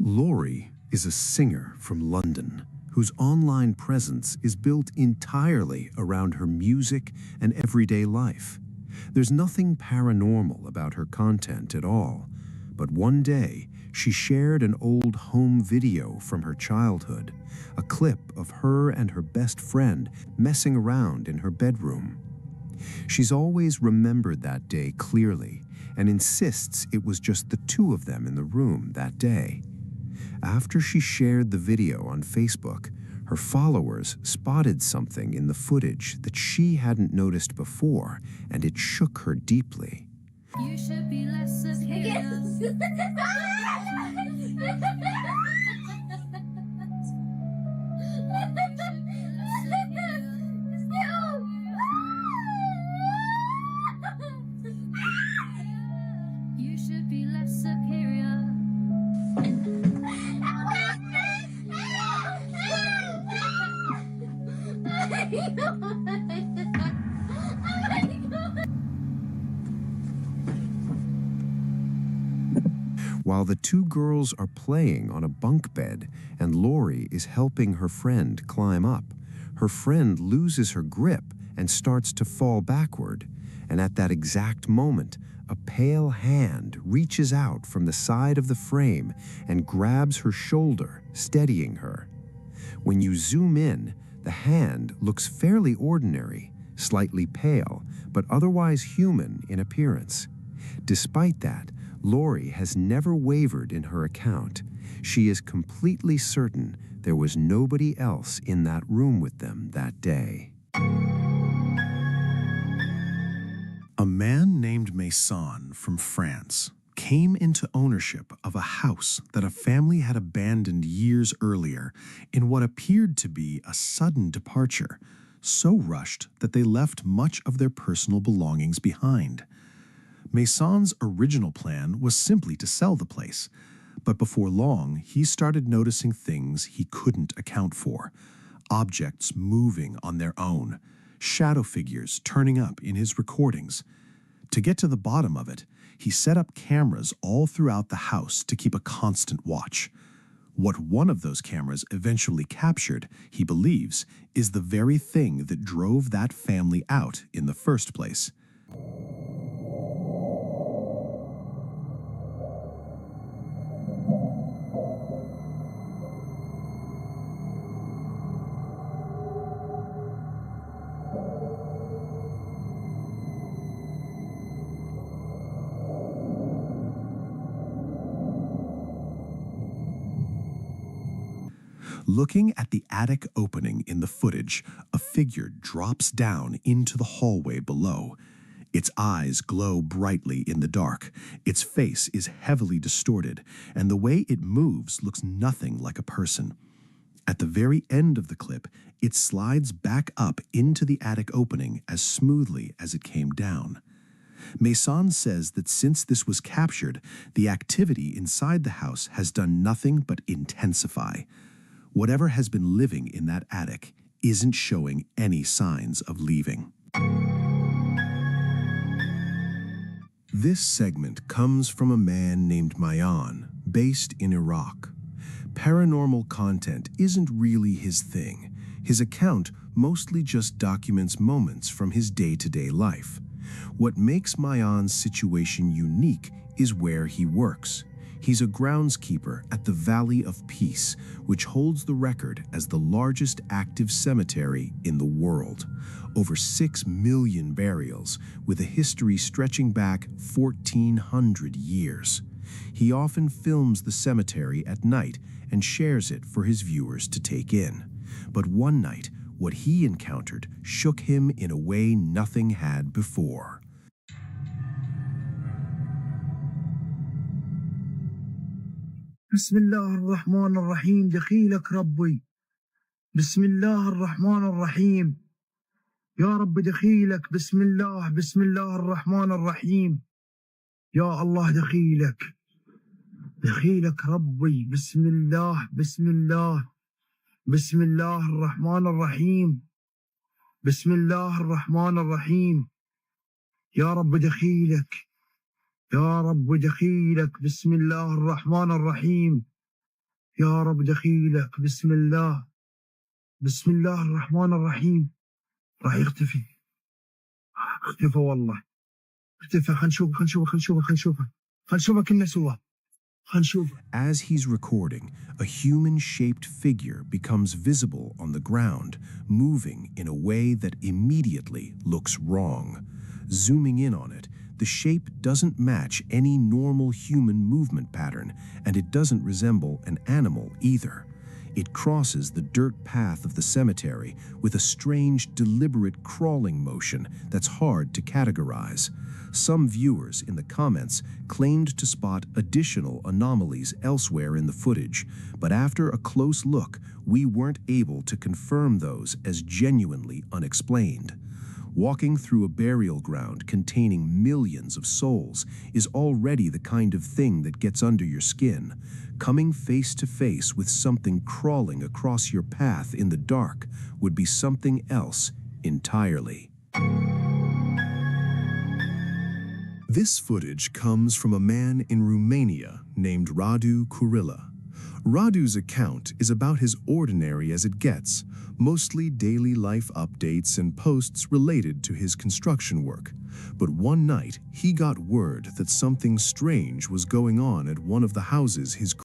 Laurie is a singer from London whose online presence is built entirely around her music and everyday life. There's nothing paranormal about her content at all, but one day she shared an old home video from her childhood, a clip of her and her best friend messing around in her bedroom. She's always remembered that day clearly and insists it was just the two of them in the room that day. After she shared the video on Facebook, her followers spotted something in the footage that she hadn't noticed before, and it shook her deeply. You should be less superior. You should be less superior. While the two girls are playing on a bunk bed and Laurie is helping her friend climb up, her friend loses her grip and starts to fall backward. And at that exact moment, a pale hand reaches out from the side of the frame and grabs her shoulder, steadying her. When you zoom in, the hand looks fairly ordinary, slightly pale, but otherwise human in appearance. Despite that, Laurie has never wavered in her account. She is completely certain there was nobody else in that room with them that day. A man named Mason from France came into ownership of a house that a family had abandoned years earlier in what appeared to be a sudden departure, so rushed that they left much of their personal belongings behind. Mason's original plan was simply to sell the place, but before long he started noticing things he couldn't account for. Objects moving on their own, shadow figures turning up in his recordings. To get to the bottom of it, he set up cameras all throughout the house to keep a constant watch. What one of those cameras eventually captured, he believes, is the very thing that drove that family out in the first place. Looking at the attic opening in the footage, a figure drops down into the hallway below. Its eyes glow brightly in the dark, its face is heavily distorted, and the way it moves looks nothing like a person. At the very end of the clip, it slides back up into the attic opening as smoothly as it came down. Mason says that since this was captured, the activity inside the house has done nothing but intensify. Whatever has been living in that attic isn't showing any signs of leaving. This segment comes from a man named Mayan, based in Iraq. Paranormal content isn't really his thing. His account mostly just documents moments from his day-to-day life. What makes Mayan's situation unique is where he works. He's a groundskeeper at the Valley of Peace, which holds the record as the largest active cemetery in the world. Over 6 million burials, with a history stretching back 1,400 years. He often films the cemetery at night and shares it for his viewers to take in. But one night, what he encountered shook him in a way nothing had before. بسم الله الرحمن الرحيم دخيلك ربي بسم الله الرحمن الرحيم يا رب دخيلك بسم الله الرحمن الرحيم يا الله دخيلك ربي بسم الله بسم الله الرحمن الرحيم بسم الله الرحمن الرحيم يا رب دخيلك بسم الله الرحمن الرحيم يا رب دخيلك بسم الله بسم الله الرحمن الرحيم. راح يختفي. اختفى والله. اختفى. خلينا نشوفه كنا سوا. خلينا نشوفه. As he's recording, a human-shaped figure becomes visible on the ground, moving in a way that immediately looks wrong. Zooming in on it, the shape doesn't match any normal human movement pattern, and it doesn't resemble an animal either. It crosses the dirt path of the cemetery with a strange, deliberate crawling motion that's hard to categorize. Some viewers in the comments claimed to spot additional anomalies elsewhere in the footage, but after a close look, we weren't able to confirm those as genuinely unexplained. Walking through a burial ground containing millions of souls is already the kind of thing that gets under your skin. Coming face to face with something crawling across your path in the dark would be something else entirely. This footage comes from a man in Romania named Radu Kurila. Radu's account is about as ordinary as it gets, mostly daily life updates and posts related to his construction work. But one night, he got word that something strange was going on at one of the houses his